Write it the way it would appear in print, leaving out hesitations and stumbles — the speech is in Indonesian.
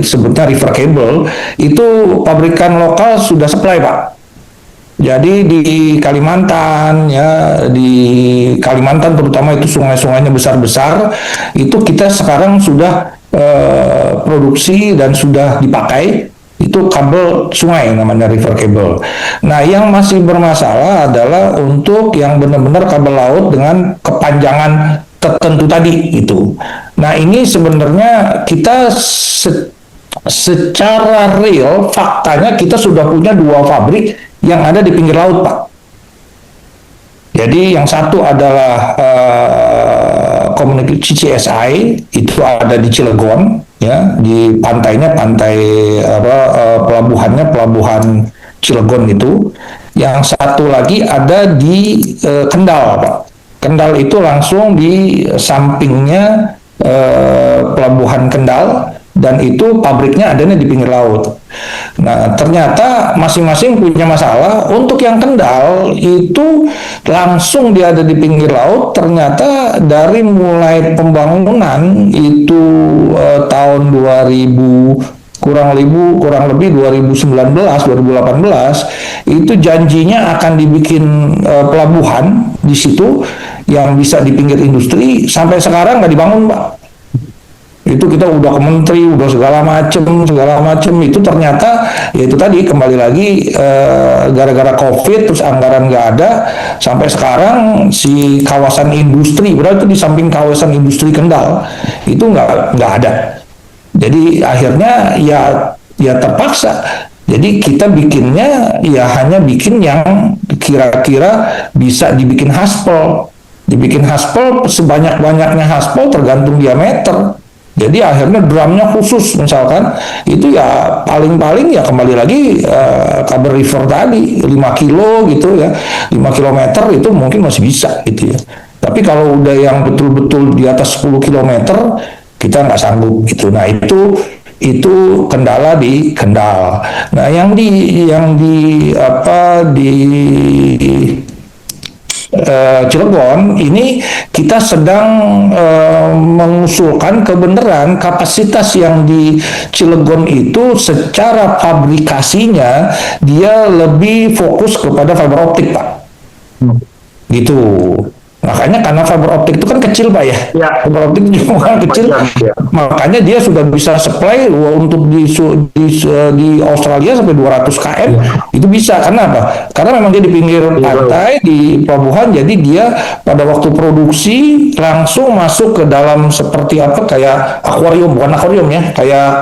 kita sebutnya River Cable, itu pabrikan lokal sudah supply Pak. Jadi di Kalimantan ya, di Kalimantan terutama itu sungai-sungainya besar-besar, itu kita sekarang sudah produksi dan sudah dipakai itu kabel sungai namanya river cable. Nah, yang masih bermasalah adalah untuk yang benar-benar kabel laut dengan kepanjangan tertentu tadi itu. Nah, ini sebenarnya kita secara real faktanya kita sudah punya dua pabrik yang ada di pinggir laut, Pak. Jadi yang satu adalah komunikasi CCSI, itu ada di Cilegon, ya, di pantainya, pelabuhannya pelabuhan Cilegon itu. Yang satu lagi ada di Kendal, Pak. Kendal itu langsung di sampingnya pelabuhan Kendal, dan itu pabriknya adanya di pinggir laut. Nah, ternyata masing-masing punya masalah. Untuk yang Kendal itu langsung dia ada di pinggir laut, ternyata dari mulai pembangunan itu tahun 2000 kurang lebih 2019 2018 itu janjinya akan dibikin pelabuhan di situ yang bisa di pinggir industri, sampai sekarang nggak dibangun, Pak. Itu kita udah ke menteri, udah segala macem itu ternyata ya itu tadi kembali lagi gara-gara COVID terus anggaran nggak ada, sampai sekarang si kawasan industri, berarti di samping kawasan industri Kendal itu nggak ada. Jadi akhirnya ya terpaksa. Jadi kita bikinnya ya hanya bikin yang kira-kira bisa dibikin haspel. Dibikin haspel sebanyak-banyaknya haspel tergantung diameter. Jadi akhirnya drumnya khusus misalkan itu ya paling-paling ya kembali lagi kabel river tadi 5 kilo gitu ya, 5 kilometer itu mungkin masih bisa gitu ya. Tapi kalau udah yang betul-betul di atas 10 kilometer kita nggak sanggup gitu. Nah, itu kendala di Kendal. Nah, yang di Cilegon ini kita sedang mengusulkan kebenaran kapasitas yang di Cilegon itu secara fabrikasinya dia lebih fokus kepada fiber optik, Pak. Gitu. Makanya karena fiber optik itu kan kecil, Pak ya. Fiber optik juga kan kecil. Makanya dia sudah bisa supply untuk di Australia sampai 200 km. Itu bisa. Karena apa? Karena memang dia di pinggir pantai, di pelabuhan, jadi dia pada waktu produksi langsung masuk ke dalam seperti apa, kayak akuarium, bukan akuarium ya, kayak